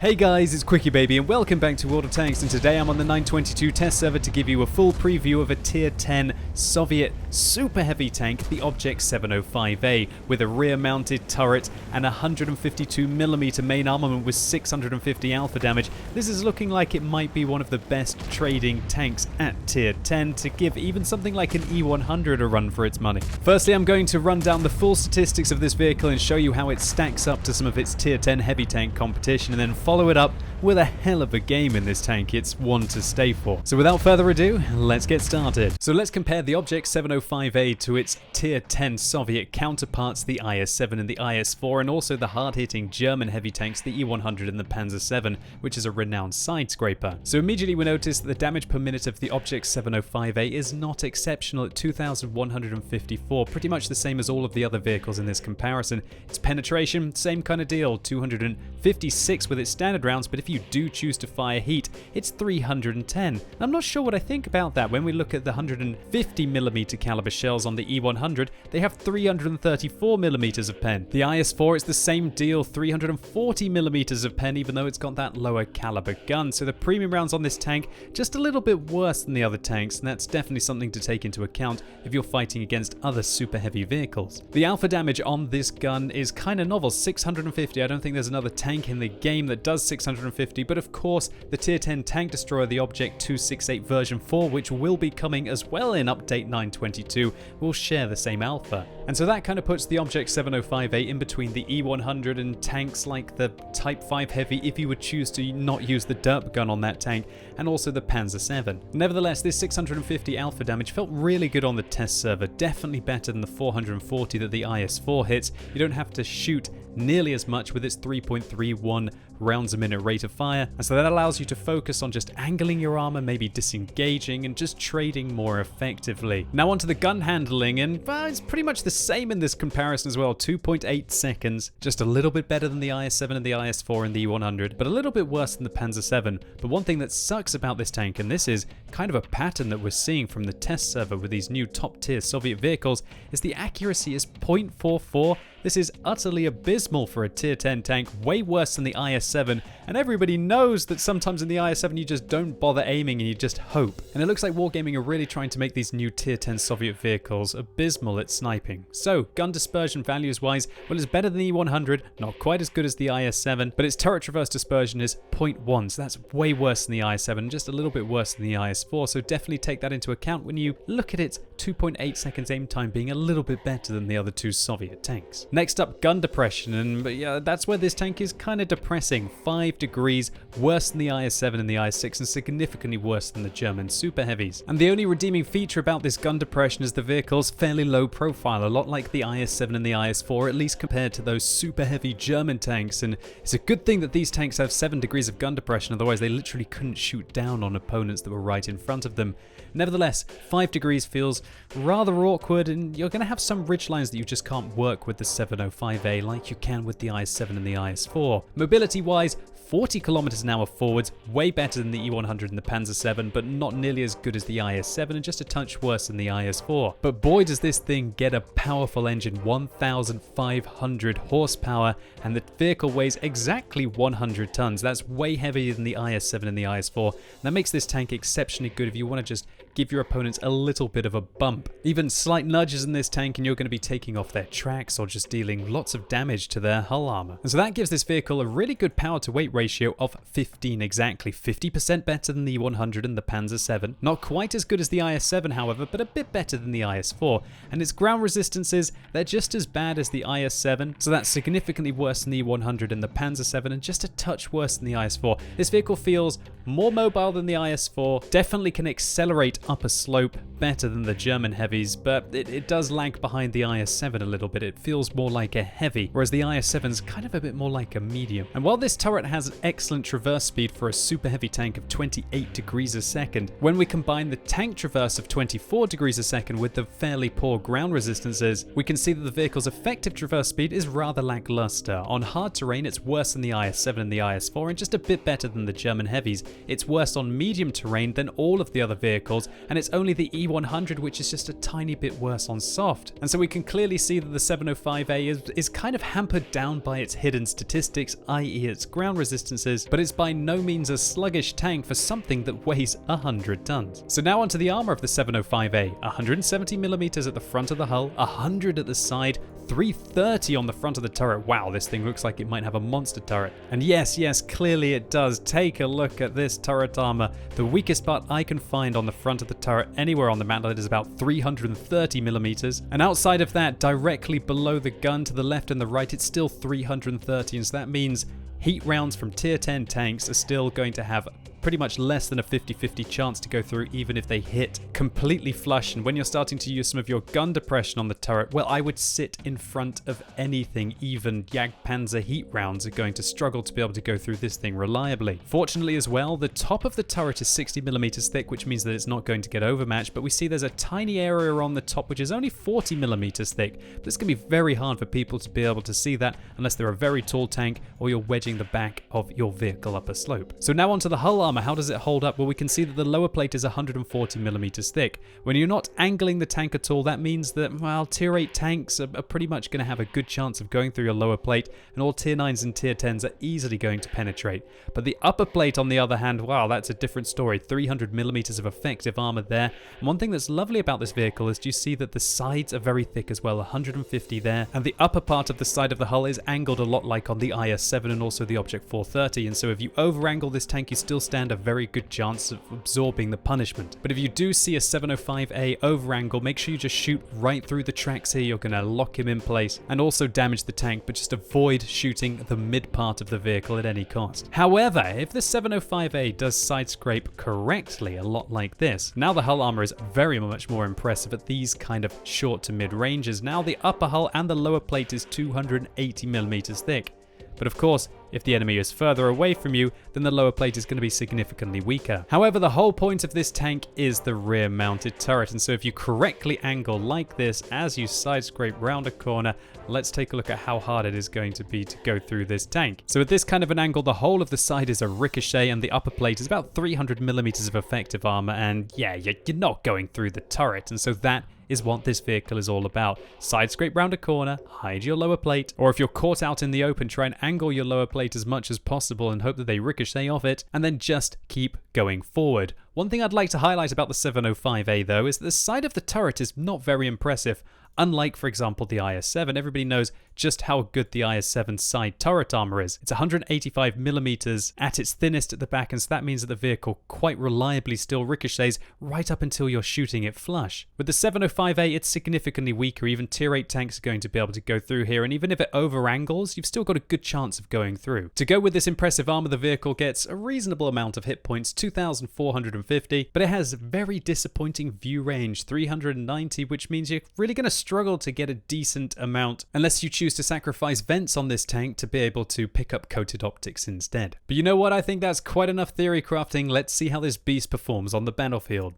Hey guys, it's QuickyBaby and welcome back to World of Tanks, and today I'm on the 922 test server to give you a full preview of a Tier 10 Soviet super heavy tank, the Object 705A, with a rear mounted turret and 152mm main armament with 650 alpha damage. This is looking like it might be one of the best trading tanks at Tier 10 to give even something like an E100 a run for its money. Firstly, I'm going to run down the full statistics of this vehicle and show you how it stacks up to some of its Tier 10 heavy tank competition, and then follow it up with a hell of a game in this tank. It's one to stay for. So without further ado, let's get started. So let's compare the Object 705A to its Tier 10 Soviet counterparts, the IS-7 and the IS-4, and also the hard-hitting German heavy tanks, the E100 and the Panzer 7, which is a renowned side scraper. So immediately we notice that the damage per minute of the Object 705A is not exceptional at 2,154, pretty much the same as all of the other vehicles in this comparison. Its penetration, same kind of deal, 256 with its standard rounds, but if you do choose to fire heat, it's 310. I'm not sure what I think about that. When we look at the 150mm caliber shells on the E100, they have 334mm of pen. The IS-4 is the same deal, 340mm of pen, even though it's got that lower caliber gun. So the premium rounds on this tank, just a little bit worse than the other tanks, and that's definitely something to take into account if you're fighting against other super heavy vehicles. The alpha damage on this gun is kind of novel, 650. I don't think there's another tank in the game that does 650, but of course the Tier 10 tank destroyer, the Object 268 version 4, which will be coming as well in update 922, will share the same alpha. And so that kind of puts the Object 705A in between the E100 and tanks like the Type 5 Heavy, if you would choose to not use the derp gun on that tank, and also the Panzer 7. Nevertheless, this 650 alpha damage felt really good on the test server, definitely better than the 440 that the IS-4 hits. You don't have to shoot nearly as much with its 3.31 rounds a minute rate of fire, and so that allows you to focus on just angling your armor, maybe disengaging, and just trading more effectively. Now onto the gun handling, and it's pretty much the same in this comparison as well, 2.8 seconds, just a little bit better than the IS-7 and the IS-4 and the E100, but a little bit worse than the Panzer 7. But one thing that sucks about this tank, and this is kind of a pattern that we're seeing from the test server with these new top tier Soviet vehicles, is the accuracy is 0.44. This is utterly abysmal for a Tier 10 tank, way worse than the IS-7, and everybody knows that sometimes in the IS-7 you just don't bother aiming and you just hope. And it looks like Wargaming are really trying to make these new Tier 10 Soviet vehicles abysmal at sniping. So, gun dispersion values wise, well, it's better than the E100, not quite as good as the IS-7, but its turret traverse dispersion is 0.1, so that's way worse than the IS-7, just a little bit worse than the IS-4, so definitely take that into account when you look at its 2.8 seconds aim time being a little bit better than the other two Soviet tanks. Next up, gun depression, and yeah, that's where this tank is kind of depressing. 5 degrees, worse than the IS-7 and the IS-6, and significantly worse than the German super heavies. And the only redeeming feature about this gun depression is the vehicle's fairly low profile, a lot like the IS-7 and the IS-4, at least compared to those super heavy German tanks. And it's a good thing that these tanks have 7 degrees of gun depression, otherwise they literally couldn't shoot down on opponents that were right in front of them. Nevertheless, 5 degrees feels rather awkward, and you're going to have some ridge lines that you just can't work with the 705A like you can with the IS-7 and the IS-4. Mobility wise, 40 kilometers an hour forwards, way better than the E100 and the Panzer 7, but not nearly as good as the IS-7 and just a touch worse than the IS-4. But boy does this thing get a powerful engine, 1,500 horsepower, and the vehicle weighs exactly 100 tons. That's way heavier than the IS-7 and the IS-4. That makes this tank exceptionally good if you want to just give your opponents a little bit of a bump. Even slight nudges in this tank and you're going to be taking off their tracks or just dealing lots of damage to their hull armor. And so that gives this vehicle a really good power to weight ratio of 15 exactly, 50% better than the E100 and the Panzer 7. Not quite as good as the IS-7 however, but a bit better than the IS-4. And its ground resistances, they're just as bad as the IS-7, so that's significantly worse than the E100 and the Panzer 7 and just a touch worse than the IS-4. This vehicle feels more mobile than the IS-4, definitely can accelerate up a slope better than the German heavies, but it does lag behind the IS-7 a little bit. It feels more like a heavy, whereas the IS-7's kind of a bit more like a medium. And while this turret has excellent traverse speed for a super heavy tank of 28 degrees a second, when we combine the tank traverse of 24 degrees a second with the fairly poor ground resistances, we can see that the vehicle's effective traverse speed is rather lackluster. On hard terrain, it's worse than the IS-7 and the IS-4 and just a bit better than the German heavies. It's worse on medium terrain than all of the other vehicles, and it's only the E100 which is just a tiny bit worse on soft. And so we can clearly see that the 705A is kind of hampered down by its hidden statistics, i.e. its ground resistances, but it's by no means a sluggish tank for something that weighs 100 tons. So now onto the armor of the 705A, 170mm at the front of the hull, 100 at the side, 330 on the front of the turret. Wow, this thing looks like it might have a monster turret. And yes, clearly it does. Take a look at this turret armor. The weakest part I can find on the front of the turret anywhere on the map is about 330mm. And outside of that, directly below the gun to the left and the right, it's still 330. And so that means heat rounds from tier 10 tanks are still going to have pretty much less than a 50-50 chance to go through, even if they hit completely flush. And when you're starting to use some of your gun depression on the turret, well, I would sit in front of anything. Even Jagdpanzer heat rounds are going to struggle to be able to go through this thing reliably. Fortunately as well, the top of the turret is 60mm thick, which means that it's not going to get overmatched, but we see there's a tiny area on the top which is only 40mm thick, but it's going to be very hard for people to be able to see that unless they're a very tall tank or you're wedging the back of your vehicle up a slope. So now onto the hull armor. How does it hold up? Well, we can see that the lower plate is 140mm thick. When you're not angling the tank at all, that means that, well, tier 8 tanks are pretty much going to have a good chance of going through your lower plate, and all tier 9s and tier 10s are easily going to penetrate. But the upper plate, on the other hand, wow, that's a different story. 300mm of effective armor there. And one thing that's lovely about this vehicle is you see that the sides are very thick as well, 150 there, and the upper part of the side of the hull is angled a lot like on the IS-7 and also the Object 430, and so if you over-angle this tank, you still stand a very good chance of absorbing the punishment. But if you do see a 705A over-angle, make sure you just shoot right through the tracks here. You're going to lock him in place and also damage the tank, but just avoid shooting the mid part of the vehicle at any cost. However, if the 705A does side scrape correctly, a lot like this, now the hull armor is very much more impressive at these kind of short to mid ranges. Now the upper hull and the lower plate is 280mm thick. But of course, if the enemy is further away from you, then the lower plate is going to be significantly weaker. However, the whole point of this tank is the rear mounted turret, and so if you correctly angle like this as you side scrape round a corner, let's take a look at how hard it is going to be to go through this tank. So at this kind of an angle, the whole of the side is a ricochet and the upper plate is about 300mm of effective armor, and yeah, you're not going through the turret, and so that is what this vehicle is all about. Side scrape round a corner, hide your lower plate, or if you're caught out in the open, try and angle your lower plate as much as possible and hope that they ricochet off it, and then just keep going forward. One thing I'd like to highlight about the 705A though is that the side of the turret is not very impressive. Unlike, for example, the IS-7, everybody knows just how good the IS-7 side turret armor is. It's 185mm at its thinnest at the back, and so that means that the vehicle quite reliably still ricochets right up until you're shooting it flush. With the 705A, it's significantly weaker. Even tier 8 tanks are going to be able to go through here, and even if it over-angles, you've still got a good chance of going through. To go with this impressive armor, the vehicle gets a reasonable amount of hit points, 2,450, but it has very disappointing view range, 390, which means you're really going to struggle to get a decent amount unless you choose to sacrifice vents on this tank to be able to pick up coated optics instead. But you know what? I think that's quite enough theory crafting. Let's see how this beast performs on the battlefield.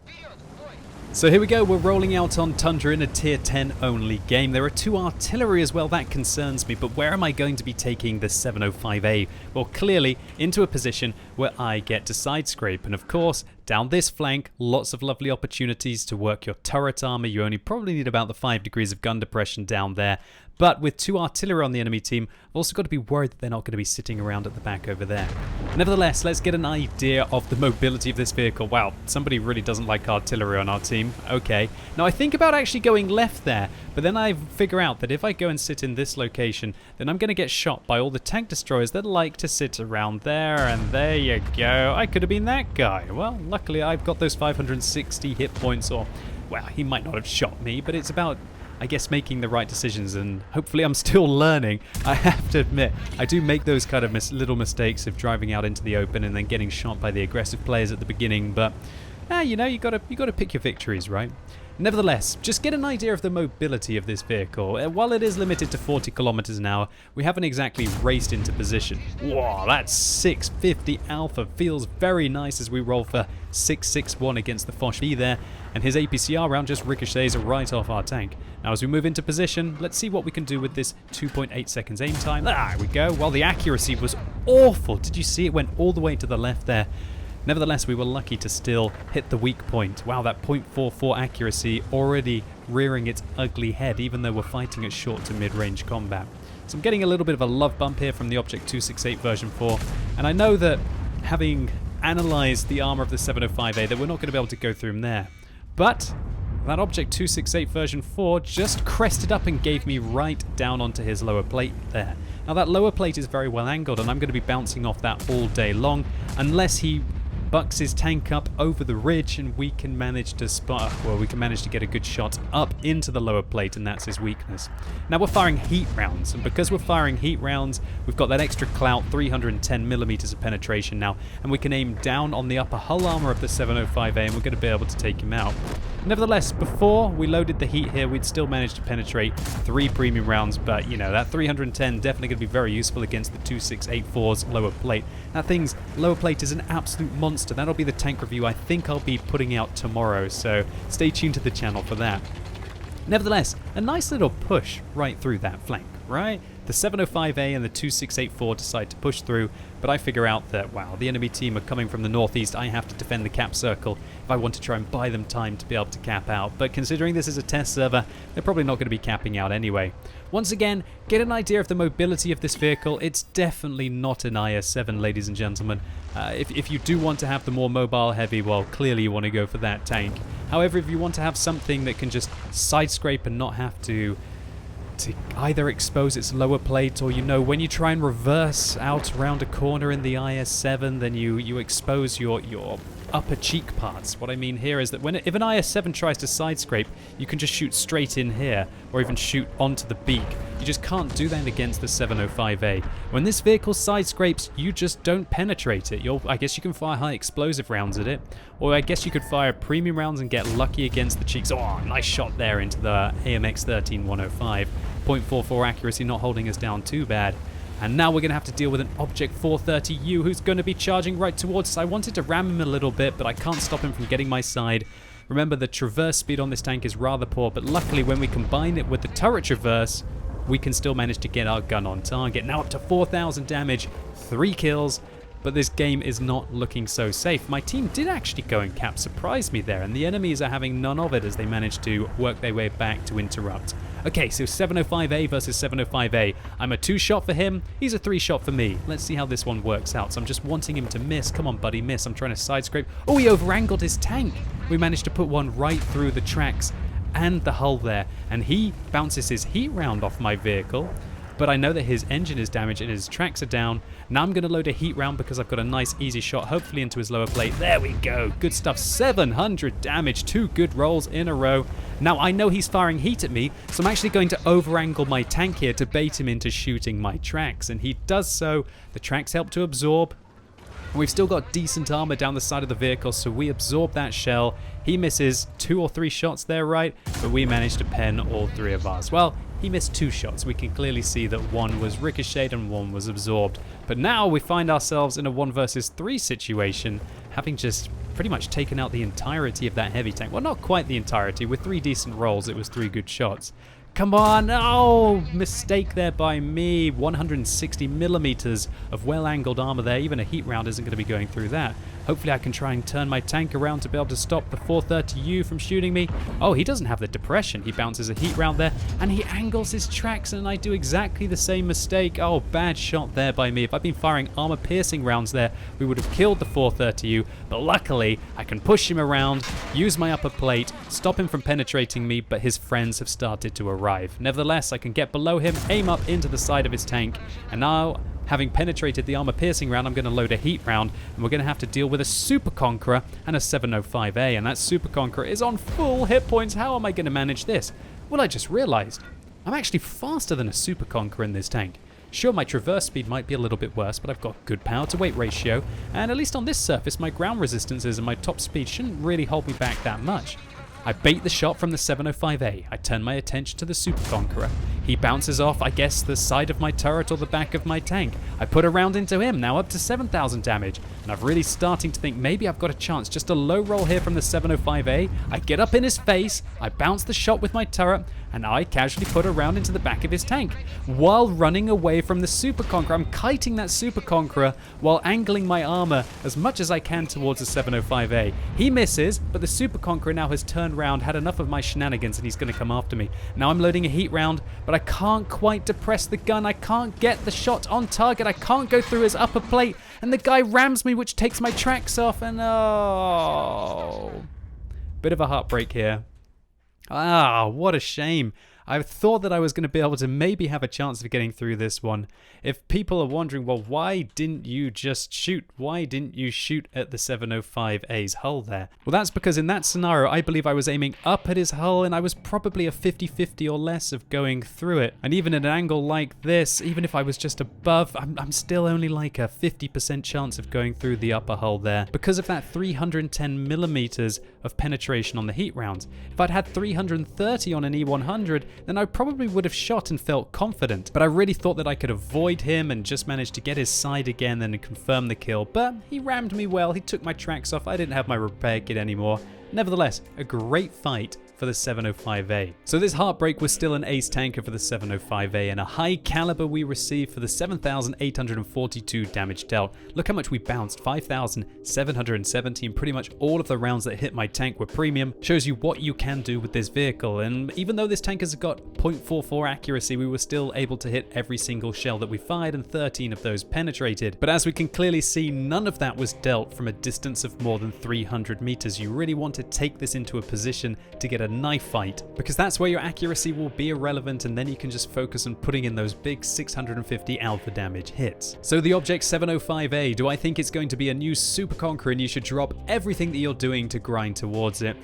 So here we go, we're rolling out on Tundra in a tier 10 only game. There are 2 artillery as well, that concerns me, but where am I going to be taking the 705A? Well, clearly into a position where I get to side scrape, and of course, down this flank, lots of lovely opportunities to work your turret armor. You only probably need about the 5 degrees of gun depression down there. But with 2 artillery on the enemy team, I've also got to be worried that they're not going to be sitting around at the back over there. Nevertheless, let's get an idea of the mobility of this vehicle. Wow, somebody really doesn't like artillery on our team. Okay. Now I think about actually going left there, but then I figure out that if I go and sit in this location, then I'm going to get shot by all the tank destroyers that like to sit around there, and there you go. I could have been that guy. Well, luckily I've got those 560 hit points, or, well, he might not have shot me, but it's about, I guess, making the right decisions, and hopefully I'm still learning. I have to admit, I do make those kind of little mistakes of driving out into the open and then getting shot by the aggressive players at the beginning, but you know, you got to pick your victories, right? Nevertheless, just get an idea of the mobility of this vehicle. While it is limited to 40 kilometers an hour, we haven't exactly raced into position. Whoa, that 650 Alpha feels very nice as we roll for 661 against the Foch B there, and his APCR round just ricochets right off our tank. Now as we move into position, let's see what we can do with this 2.8 seconds aim time. There we go. Well, the accuracy was awful. Did you see it went all the way to the left there? Nevertheless, we were lucky to still hit the weak point. Wow, that .44 accuracy already rearing its ugly head, even though we're fighting at short to mid-range combat. So I'm getting a little bit of a love bump here from the Object 268 version 4, and I know that having analysed the armour of the 705A that we're not going to be able to go through them there. But that Object 268 version 4 just crested up and gave me right down onto his lower plate there. Now that lower plate is very well angled, and I'm going to be bouncing off that all day long unless he bucks his tank up over the ridge and we can manage to get a good shot up into the lower plate, and that's his weakness. Now we're firing heat rounds, and because we're firing heat rounds, we've got that extra clout, 310mm of penetration now, and we can aim down on the upper hull armor of the 705A and we're going to be able to take him out. Nevertheless, before we loaded the heat here, we'd still managed to penetrate 3 premium rounds, but you know, that 310 definitely going to be very useful against the 2684's lower plate. That thing's lower plate is an absolute monster. That'll be the tank review I think I'll be putting out tomorrow, so stay tuned to the channel for that. Nevertheless, a nice little push right through that flank, right? The 705A and the 2684 decide to push through, but I figure out that, wow, the enemy team are coming from the northeast. I have to defend the cap circle if I want to try and buy them time to be able to cap out. But considering this is a test server, they're probably not going to be capping out anyway. Once again, get an idea of the mobility of this vehicle. It's definitely not an IS-7, ladies and gentlemen. If you do want to have the more mobile heavy, well, clearly you want to go for that tank. However, if you want to have something that can just side scrape and not have to either expose its lower plate, or, you know, when you try and reverse out around a corner in the IS-7, then you expose your upper cheek parts. What I mean here is that if an IS-7 tries to side scrape, you can just shoot straight in here, or even shoot onto the beak. You just can't do that against the 705A. When this vehicle side scrapes, you just don't penetrate it. I guess you can fire high explosive rounds at it, or I guess you could fire premium rounds and get lucky against the cheeks. Oh, nice shot there into the AMX 13105. .44 accuracy, not holding us down too bad. And now we're going to have to deal with an Object 430U who's going to be charging right towards us. I wanted to ram him a little bit, but I can't stop him from getting my side. Remember, the traverse speed on this tank is rather poor, but luckily when we combine it with the turret traverse, we can still manage to get our gun on target. Now up to 4,000 damage, 3 kills, but this game is not looking so safe. My team did actually go and cap, surprised me there, and the enemies are having none of it as they manage to work their way back to interrupt. Okay, so 705A versus 705A. I'm a 2-shot for him, he's a 3-shot for me. Let's see how this one works out. So I'm just wanting him to miss. Come on, buddy, miss. I'm trying to side scrape. Oh, he over-angled his tank. We managed to put one right through the tracks and the hull there, and he bounces his heat round off my vehicle. But I know that his engine is damaged and his tracks are down. Now I'm going to load a heat round because I've got a nice easy shot, hopefully into his lower plate. There we go. Good stuff. 700 damage. 2 good rolls in a row. Now I know he's firing heat at me, so I'm actually going to over-angle my tank here to bait him into shooting my tracks. And he does so. The tracks help to absorb. And we've still got decent armor down the side of the vehicle, so we absorb that shell. He misses 2 or 3 shots there, right? But we managed to pen all 3 of ours. Well, he missed 2 shots. We can clearly see that 1 was ricocheted and 1 was absorbed. But now we find ourselves in a 1 versus 3 situation, having just pretty much taken out the entirety of that heavy tank. Well, not quite the entirety. With 3 decent rolls, it was 3 good shots. Come on! Oh, mistake there by me. 160mm of well-angled armor there. Even a heat round isn't going to be going through that. Hopefully I can try and turn my tank around to be able to stop the 430U from shooting me. Oh, he doesn't have the depression. He bounces a heat round there, and he angles his tracks, and I do exactly the same mistake. Oh, bad shot there by me. If I'd been firing armor-piercing rounds there, we would have killed the 430U, but luckily I can push him around, use my upper plate, stop him from penetrating me, but his friends have started to arrive. Nevertheless, I can get below him, aim up into the side of his tank, and now, having penetrated the armor-piercing round, I'm going to load a heat round, and we're going to have to deal with a Super Conqueror and a 705A, and that Super Conqueror is on full hit points. How am I going to manage this? Well, I just realized I'm actually faster than a Super Conqueror in this tank. Sure, my traverse speed might be a little bit worse, but I've got good power to weight ratio, and at least on this surface, my ground resistances and my top speed shouldn't really hold me back that much. I bait the shot from the 705A. I turn my attention to the Super Conqueror. He bounces off, I guess, the side of my turret or the back of my tank. I put a round into him, now up to 7,000 damage. And I'm really starting to think maybe I've got a chance. Just a low roll here from the 705A. I get up in his face, I bounce the shot with my turret, and I casually put a round into the back of his tank while running away from the Super Conqueror. I'm kiting that Super Conqueror while angling my armor as much as I can towards the 705A. He misses, but the Super Conqueror now has turned around, had enough of my shenanigans, and he's going to come after me. Now I'm loading a heat round, but I can't quite depress the gun. I can't get the shot on target. I can't go through his upper plate, and the guy rams me, which takes my tracks off, and oh, bit of a heartbreak here. Ah, what a shame. I thought that I was going to be able to maybe have a chance of getting through this one. If people are wondering, well, why didn't you just shoot? Why didn't you shoot at the 705A's hull there? Well, that's because in that scenario, I believe I was aiming up at his hull, and I was probably a 50-50 or less of going through it. And even at an angle like this, even if I was just above, I'm still only like a 50% chance of going through the upper hull there because of that 310 millimeters of penetration on the heat rounds. If I'd had 330 on an E100, then I probably would have shot and felt confident. But I really thought that I could avoid him and just managed to get his side again and confirm the kill. But he rammed me well, he took my tracks off, I didn't have my repair kit anymore. Nevertheless, a great fight for the 705A. So this heartbreak was still an ace tanker for the 705A and a high caliber we received for the 7,842 damage dealt. Look how much we bounced, 5,717. Pretty much all of the rounds that hit my tank were premium. Shows you what you can do with this vehicle, and even though this tank has got 0.44 accuracy, we were still able to hit every single shell that we fired, and 13 of those penetrated. But as we can clearly see, none of that was dealt from a distance of more than 300 meters. You really want to take this into a position to get a knife fight, because that's where your accuracy will be irrelevant, and then you can just focus on putting in those big 650 alpha damage hits. So the Object 705A, do I think it's going to be a new Super Conqueror and you should drop everything that you're doing to grind towards it?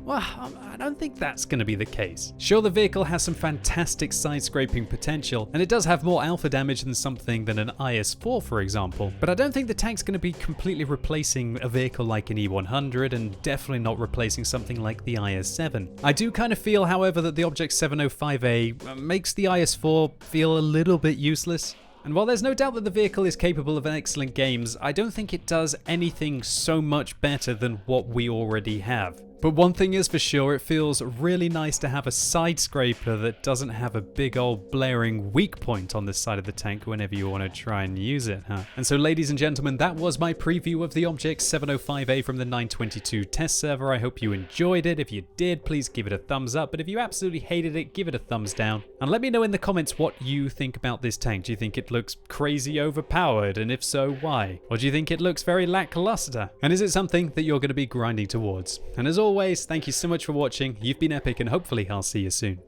Well, I don't think that's going to be the case. Sure, the vehicle has some fantastic side-scraping potential, and it does have more alpha damage than something than an IS-4, for example, but I don't think the tank's going to be completely replacing a vehicle like an E100, and definitely not replacing something like the IS-7. I do kind of feel, however, that the Object 705A makes the IS-4 feel a little bit useless. And while there's no doubt that the vehicle is capable of excellent games, I don't think it does anything so much better than what we already have. But one thing is for sure, it feels really nice to have a side scraper that doesn't have a big old blaring weak point on the side of the tank whenever you want to try and use it, huh? And so ladies and gentlemen, that was my preview of the Object 705A from the 922 test server. I hope you enjoyed it. If you did, please give it a thumbs up. But if you absolutely hated it, give it a thumbs down. And let me know in the comments what you think about this tank. Do you think it looks crazy overpowered? And if so, why? Or do you think it looks very lackluster? And is it something that you're going to be grinding towards? And as always, thank you so much for watching. You've been epic, and hopefully I'll see you soon.